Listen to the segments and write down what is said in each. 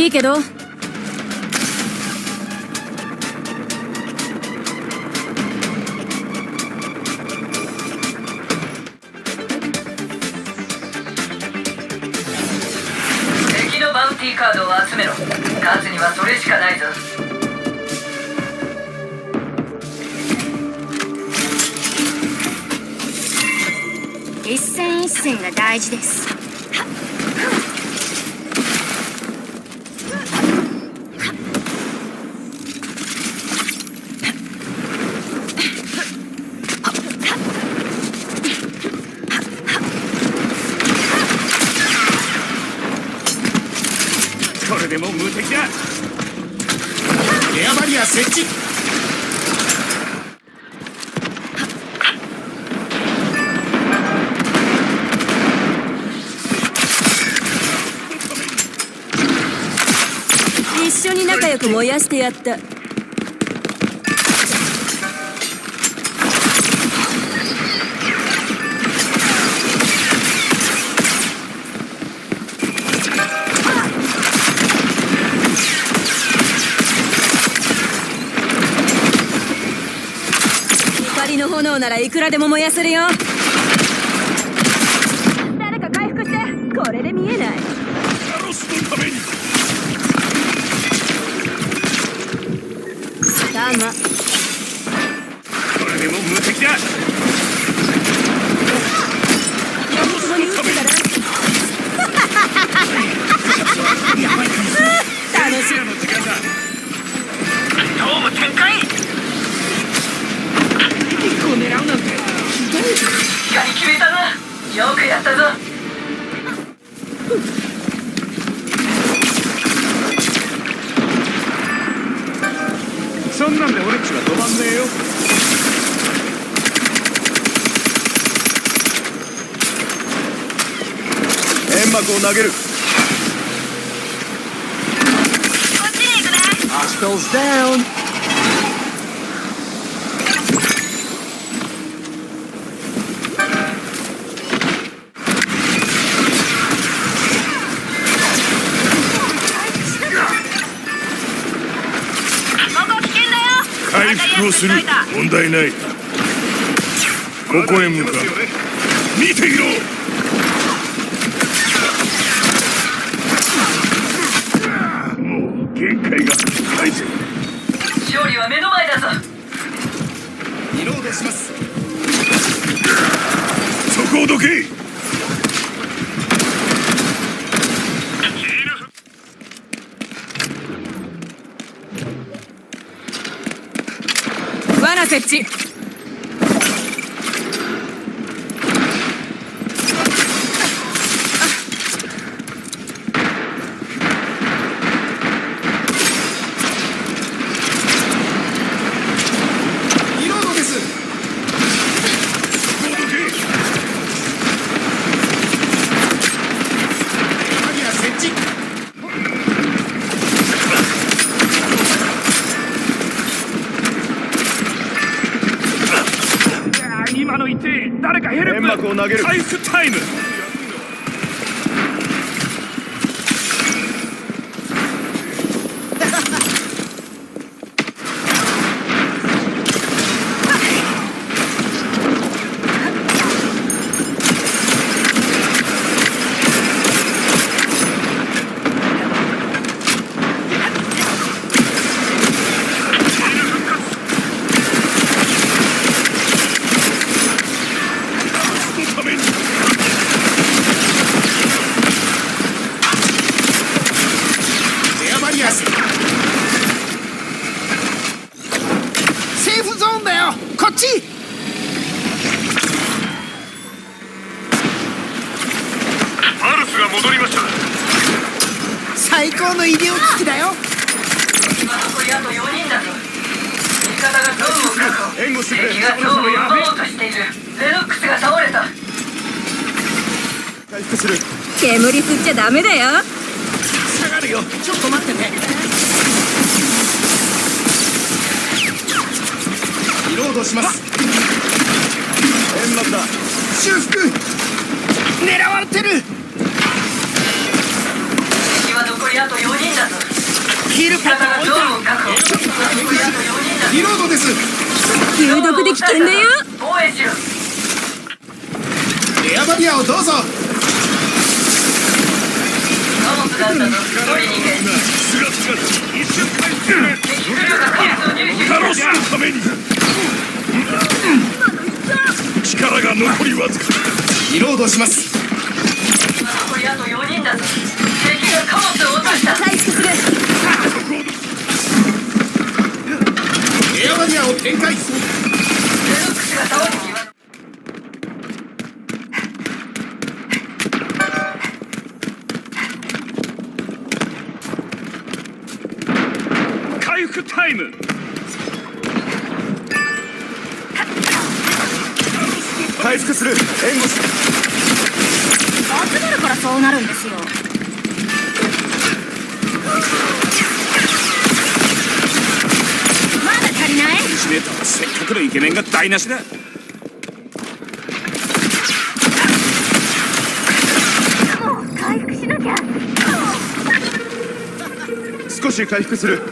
いいけど。敵のバウンティーカードを集めろ。勝つにはそれしかないぞ。一戦一戦が大事です。これでも無敵だ。エアバリア設置。一緒に仲良く燃やしてやった。光の炎ならいくらでも燃やせるよ。誰か回復して。これで見えない。ロスのために。タマ。これでも無敵だ。ここに撃ってたら楽しい。の時間だ。ドーム展開。1個狙うなんてひどい。光決めたな。よくやったぞ。そんなんで俺っちは止まんねえよ。煙幕を投げる。こっちに行くね。Hostiles down。回復をする。問題ない。ここへ向かう。見ていろ。もう限界が近いぜ。勝利は目の前だぞ。リロードします。そこをどけ。罠設置。リロードです。バリア設置。今の痛い。誰かヘルプ。煙幕を投げる。回復タイム。セーフゾーンだよ。こっち。パルスが戻りました。最高の医療機器だよ。今残りあと4人だぞ。味方がゾーンを確保。援護してくれ。敵がゾーンを奪おうとしている。レノックスが倒れた。回復する。煙吸っちゃダメだよ。下がるよ。ちょっと待ってて。リロードします。煙幕だ。修復。狙われてる。敵は残りああと4人だぞ。ヒール味方がドームを確保。残りあと4人だぞ。リロードです。有毒で危険だよ。防衛しろ。エアバリアをどうぞ。貨物があったぞ。取りに行け。一瞬回避する。敵クルーが貨物を入手カロスのために力が残りわずか。リロードします。残りあと4人だぞ。敵が貨物を落とした。回復する。エアバリアを展開。デルックスが倒す気は。回復タイム。回復する。援護する。集まるからそうなるんですよ。まだ足りない？シネーターはせっかくのイケメンが台無しだ。もう回復しなきゃ。少し回復する。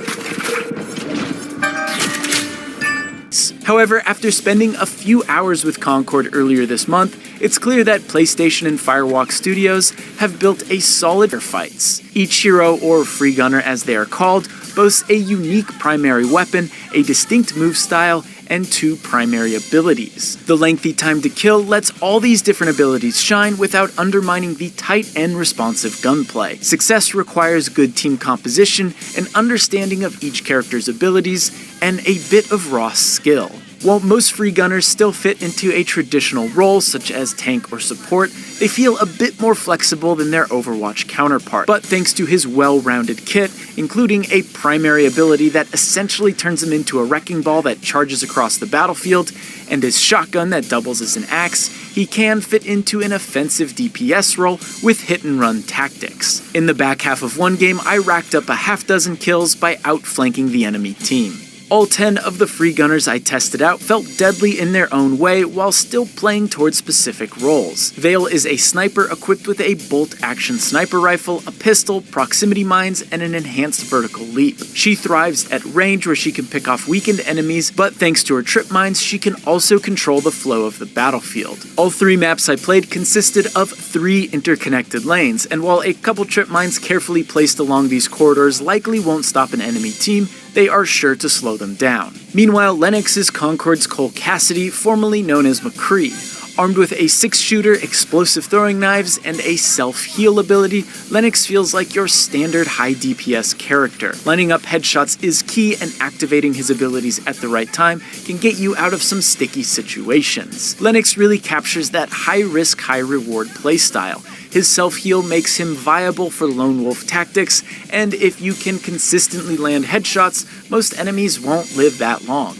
However, after spending a few hours with Concord earlier this month, it's clear that PlayStation and Firewalk Studios have built a solid fights. Each hero, or free gunner as they are called, boasts a unique primary weapon, a distinct move style, and 2 primary abilities. The lengthy time to kill lets all these different abilities shine without undermining the tight and responsive gunplay. Success requires good team composition, an understanding of each character's abilities, and a bit of raw skill. While most free gunners still fit into a traditional role such as tank or support, they feel a bit more flexible than their Overwatch counterpart. But thanks to his well-rounded kit, including a primary ability that essentially turns him into a wrecking ball that charges across the battlefield, and his shotgun that doubles as an axe, he can fit into an offensive DPS role with hit-and-run tactics. In the back half of one game, I racked up a half-dozen kills by outflanking the enemy team. All 10 of the free gunners I tested out felt deadly in their own way while still playing towards specific roles. Vale is a sniper equipped with a bolt-action sniper rifle, a pistol, proximity mines, and an enhanced vertical leap. She thrives at range where she can pick off weakened enemies, but thanks to her trip mines, she can also control the flow of the battlefield. All 3 maps I played consisted of 3 interconnected lanes, and while a couple trip mines carefully placed along these corridors likely won't stop an enemy team, they are sure to slow them down. Meanwhile, Lennox is Concord's Cole Cassidy, formerly known as McCree. Armed with a 6-shooter, explosive throwing knives, and a self-heal ability, Lennox feels like your standard high DPS character. Lining up headshots is key, and activating his abilities at the right time can get you out of some sticky situations. Lennox really captures that high-risk, high-reward playstyle. His self-heal makes him viable for lone wolf tactics, and if you can consistently land headshots, most enemies won't live that long.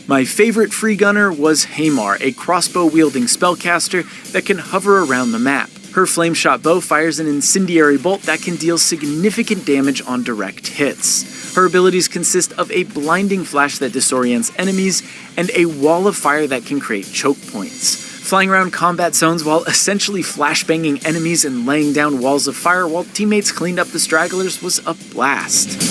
My favorite free gunner was Hamar, a crossbow-wielding spellcaster that can hover around the map. Her flameshot bow fires an incendiary bolt that can deal significant damage on direct hits. Her abilities consist of a blinding flash that disorients enemies, and a wall of fire that can create choke points. Flying around combat zones while essentially flashbanging enemies and laying down walls of fire while teammates cleaned up the stragglers was a blast.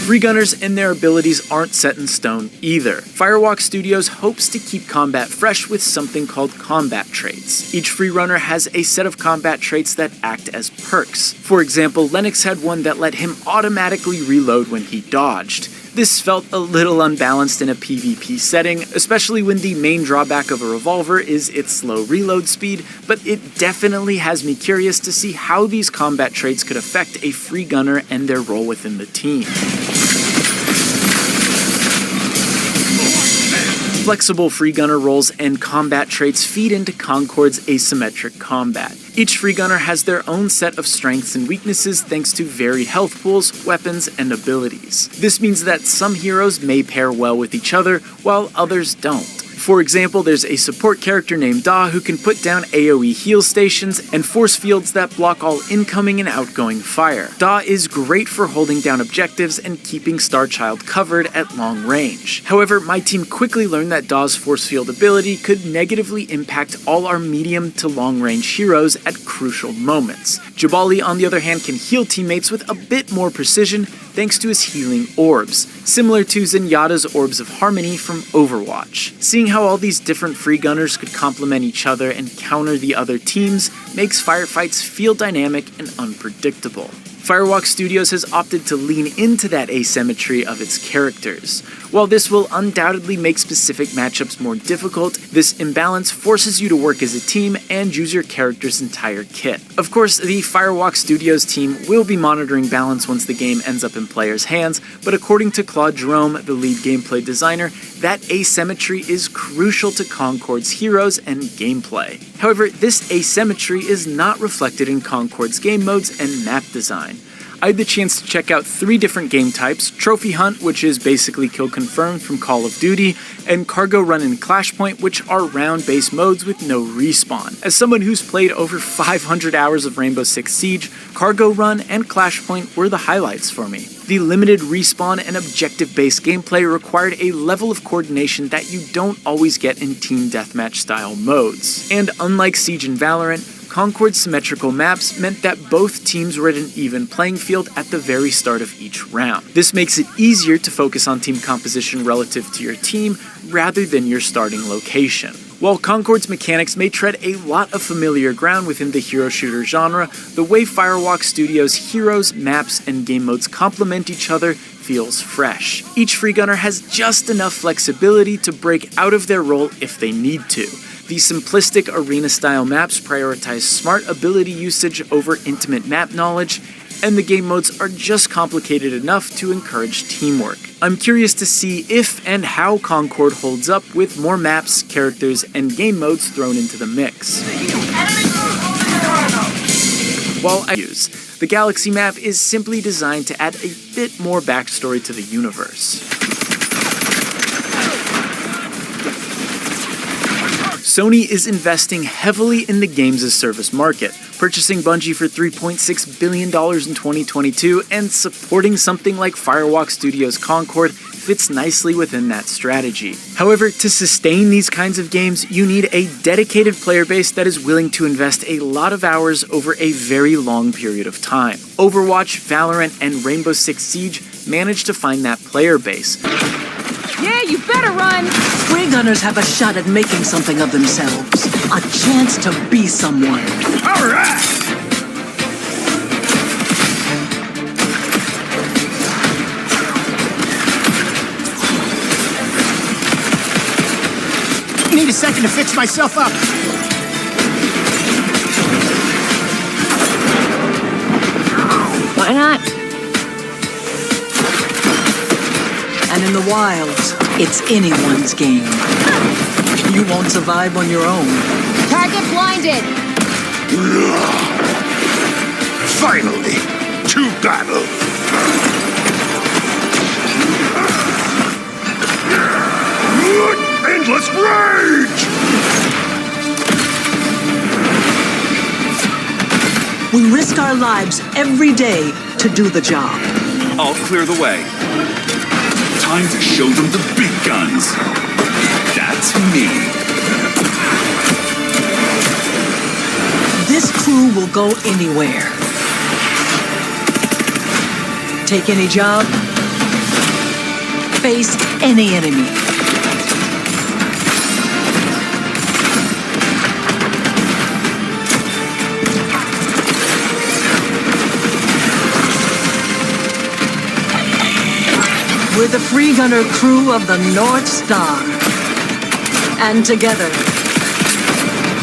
Free gunners and their abilities aren't set in stone either. Firewalk Studios hopes to keep combat fresh with something called combat traits. Each free runner has a set of combat traits that act as perks. For example, Lennox had one that let him automatically reload when he dodged. This felt a little unbalanced in a PvP setting, especially when the main drawback of a revolver is its slow reload speed, but it definitely has me curious to see how these combat traits could affect a free gunner and their role within the team. Flexible free gunner roles and combat traits feed into Concord's asymmetric combat. Each free gunner has their own set of strengths and weaknesses thanks to varied health pools, weapons, and abilities. This means that some heroes may pair well with each other, while others don't. For example, there's a support character named Da who can put down AoE heal stations and force fields that block all incoming and outgoing fire. Da is great for holding down objectives and keeping Starchild covered at long range. However, my team quickly learned that Da's force field ability could negatively impact all our medium to long range heroes at crucial moments. Jabali, on the other hand, can heal teammates with a bit more precision thanks to his healing orbs, similar to Zenyatta's Orbs of Harmony from Overwatch. Seeing how all these different free gunners could complement each other and counter the other teams makes firefights feel dynamic and unpredictable. Firewalk Studios has opted to lean into that asymmetry of its characters. While this will undoubtedly make specific matchups more difficult, this imbalance forces you to work as a team and use your character's entire kit. Of course, the Firewalk Studios team will be monitoring balance once the game ends up in players' hands, but according to Claude Jerome, the lead gameplay designer, that asymmetry is crucial to Concord's heroes and gameplay. However, this asymmetry is not reflected in Concord's game modes and map design. I had the chance to check out 3 different game types: Trophy Hunt, which is basically kill confirmed from Call of Duty, and Cargo Run and Clashpoint, which are round-based modes with no respawn. As someone who's played over 500 hours of Rainbow Six Siege, Cargo Run and Clashpoint were the highlights for me. The limited respawn and objective-based gameplay required a level of coordination that you don't always get in team deathmatch style modes. And unlike Siege and Valorant, Concord's symmetrical maps meant that both teams were at an even playing field at the very start of each round. This makes it easier to focus on team composition relative to your team rather than your starting location. While Concord's mechanics may tread a lot of familiar ground within the hero shooter genre, the way Firewalk Studios' heroes, maps, and game modes complement each other feels fresh. Each free gunner has just enough flexibility to break out of their role if they need to. The simplistic arena-style maps prioritize smart ability usage over intimate map knowledge, and the game modes are just complicated enough to encourage teamwork. I'm curious to see if and how Concord holds up with more maps, characters, and game modes thrown into the mix. While I use, the Galaxy map is simply designed to add a bit more backstory to the universe. Sony is investing heavily in the games-as-service market, purchasing Bungie for $3.6 billion in 2022, and supporting something like Firewalk Studios' Concord fits nicely within that strategy. However, to sustain these kinds of games, you need a dedicated player base that is willing to invest a lot of hours over a very long period of time. Overwatch, Valorant, and Rainbow Six Siege managed to find that player base. Yeah, you better run! Free gunners have a shot at making something of themselves. A chance to be someone. All right! Need a second to fix myself up. Why not? And in the wilds, it's anyone's game. You won't survive on your own. Target blinded! Finally, to battle! Endless rage! We risk our lives every day to do the job. I'll clear the way. Time to show them the big guns. That's me. This crew will go anywhere. Take any job. Face any enemy. We're the free gunner crew of the North Star. And together,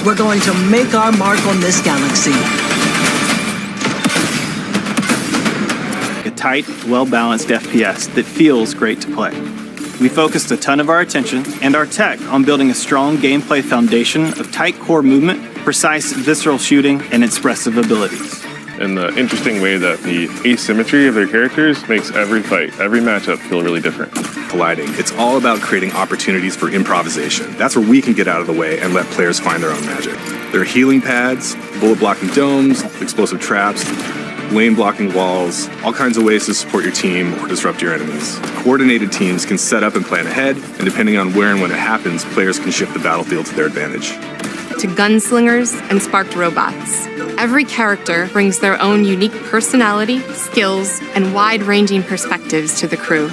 we're going to make our mark on this galaxy. A tight, well-balanced FPS that feels great to play. We focused a ton of our attention and our tech on building a strong gameplay foundation of tight core movement, precise visceral shooting, and expressive abilities. in the interesting way that the asymmetry of their characters makes every fight, every matchup feel really different. Colliding. It's all about creating opportunities for improvisation. That's where we can get out of the way and let players find their own magic. There are healing pads, bullet blocking domes, explosive traps, lane blocking walls, all kinds of ways to support your team or disrupt your enemies. Coordinated teams can set up and plan ahead, and depending on where and when it happens, players can shift the battlefield to their advantage. To gunslingers and sparked robots. Every character brings their own unique personality, skills, and wide-ranging perspectives to the crew.